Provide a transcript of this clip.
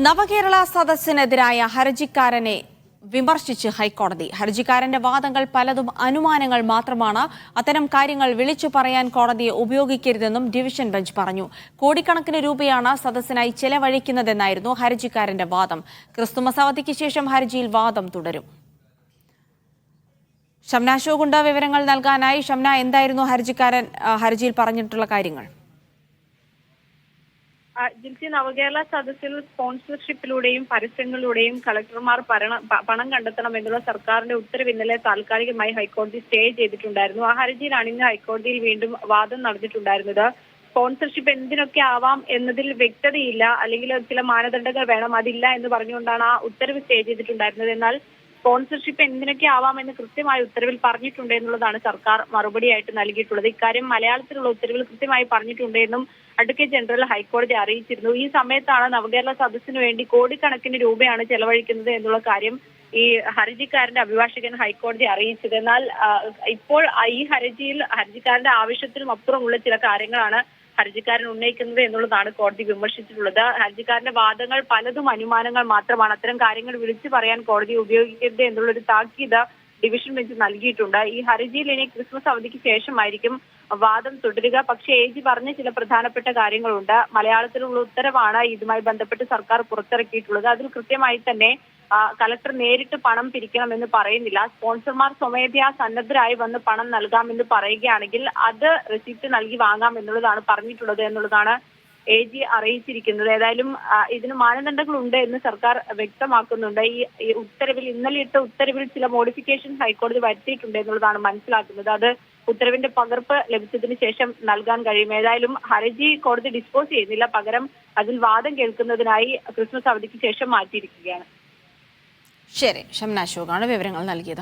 നവകേരള സദസ്സിനെതിരായ ഹർജിക്കാരനെ വിമർശിച്ച് ഹൈക്കോടതി. ഹർജിക്കാരന്റെ വാദങ്ങൾ പലതും അനുമാനങ്ങൾ മാത്രമാണ്. അത്തരം കാര്യങ്ങൾ വിളിച്ചു പറയാൻ കോടതിയെ ഉപയോഗിക്കരുതെന്നും ഡിവിഷൻ ബെഞ്ച് പറഞ്ഞു. കോടിക്കണക്കിന് രൂപയാണ് സദസ്സിനായി ചെലവഴിക്കുന്നതെന്നായിരുന്നു ഹർജിക്കാരന്റെ വാദം. ക്രിസ്തുമസ് അവധിക്ക് ശേഷം ഹർജിയിൽ വാദം തുടരും. ഷംന അശോകുണ്ട് വിവരങ്ങൾ നൽകാനായി. ഷംന, എന്തായിരുന്നു ഹർജിക്കാരൻ ഹർജിയിൽ പറഞ്ഞിട്ടുള്ള കാര്യങ്ങൾ? ജിൽസി, നവകേരള സദസ്സിൽ സ്പോൺസർഷിപ്പിലൂടെയും പരസ്യങ്ങളിലൂടെയും കളക്ടർമാർ പണം കണ്ടെത്തണം എന്നുള്ള സർക്കാരിന്റെ ഉത്തരവ് ഇന്നലെ താൽക്കാലികമായി ഹൈക്കോടതി സ്റ്റേ ചെയ്തിട്ടുണ്ടായിരുന്നു. ആ ഹർജിയിലാണ് ഇന്ന് ഹൈക്കോടതിയിൽ വീണ്ടും വാദം നടന്നിട്ടുണ്ടായിരുന്നത്. സ്പോൺസർഷിപ്പ് എന്തിനൊക്കെ ആവാം എന്നതിൽ വ്യക്തതയില്ല, അല്ലെങ്കിൽ ചില മാനദണ്ഡങ്ങൾ വേണം, അതില്ല എന്ന് പറഞ്ഞുകൊണ്ടാണ് ആ ഉത്തരവ് സ്റ്റേ ചെയ്തിട്ടുണ്ടായിരുന്നത്. എന്നാൽ സ്പോൺസർഷിപ്പ് എന്തിനൊക്കെ ആവാമെന്ന് കൃത്യമായ ഉത്തരവിൽ പറഞ്ഞിട്ടുണ്ട് എന്നുള്ളതാണ് സർക്കാർ മറുപടിയായിട്ട് നൽകിയിട്ടുള്ളത്. ഇക്കാര്യം മലയാളത്തിലുള്ള ഉത്തരവിൽ കൃത്യമായി പറഞ്ഞിട്ടുണ്ട് എന്നും അഡ്വക്കേറ്റ് ജനറൽ ഹൈക്കോടതി അറിയിച്ചിരുന്നു. ഈ സമയത്താണ് നവകേരള സദസ്സിന് വേണ്ടി കോടിക്കണക്കിന് രൂപയാണ് ചെലവഴിക്കുന്നത് എന്നുള്ള കാര്യം ഈ ഹർജിക്കാരന്റെ അഭിഭാഷകൻ ഹൈക്കോടതി അറിയിച്ചത്. എന്നാൽ ഇപ്പോൾ ഈ ഹർജിക്കാരന്റെ ആവശ്യത്തിനും അപ്പുറമുള്ള ചില കാര്യങ്ങളാണ് ഹർജിക്കാരൻ ഉന്നയിക്കുന്നത് എന്നുള്ളതാണ് കോടതി വിമർശിച്ചിട്ടുള്ളത്. ഹർജിക്കാരന്റെ വാദങ്ങൾ പലതും അനുമാനങ്ങൾ മാത്രമാണ്. അത്തരം കാര്യങ്ങൾ വിളിച്ചു പറയാൻ കോടതി ഉപയോഗിക്കരുത് എന്നുള്ളൊരു താക്കീത് ഡിവിഷൻ ബെഞ്ച് നൽകിയിട്ടുണ്ട്. ഈ ഹർജിയിൽ ഇനി ക്രിസ്മസ് അവധിക്ക് ശേഷമായിരിക്കും വാദം തുടരുക. പക്ഷേ AG പറഞ്ഞ ചില പ്രധാനപ്പെട്ട കാര്യങ്ങളുണ്ട്. മലയാളത്തിലുള്ള ഉത്തരവാണ് ഇതുമായി ബന്ധപ്പെട്ട് സർക്കാർ പുറത്തിറക്കിയിട്ടുള്ളത്. അതിൽ കൃത്യമായി തന്നെ കലക്ടർ നേരിട്ട് പണം പിരിക്കണമെന്ന് പറയുന്നില്ല. സ്പോൺസർമാർ സ്വമേധയാ സന്നദ്ധരായി വന്ന് പണം നൽകാമെന്ന് പറയുകയാണെങ്കിൽ അത് റെസിപ്റ്റ് നൽകി വാങ്ങാം എന്നുള്ളതാണ് പറഞ്ഞിട്ടുള്ളത് എന്നുള്ളതാണ് AG അറിയിച്ചിരിക്കുന്നത്. ഏതായാലും ഇതിന് മാനദണ്ഡങ്ങളുണ്ട് എന്ന് സർക്കാർ വ്യക്തമാക്കുന്നുണ്ട്. ഈ ഉത്തരവിൽ ഇന്നലെ ഇട്ട ഉത്തരവിൽ ചില മോഡിഫിക്കേഷൻ ഹൈക്കോടതി വരുത്തിയിട്ടുണ്ട് എന്നുള്ളതാണ് മനസ്സിലാക്കുന്നത്. അത് ഉത്തരവിന്റെ പകർപ്പ് ലഭിച്ചതിന് ശേഷം നൽകാൻ കഴിയും. ഏതായാലും ഹർജി കോടതി ഡിസ്പോസ് ചെയ്യുന്നില്ല, പകരം അതിൽ വാദം കേൾക്കുന്നതിനായി ക്രിസ്മസ് അവധിക്ക് ശേഷം മാറ്റിയിരിക്കുകയാണ്. ശരി, ഷംന അശോകാണ് വിവരങ്ങൾ നൽകിയത്.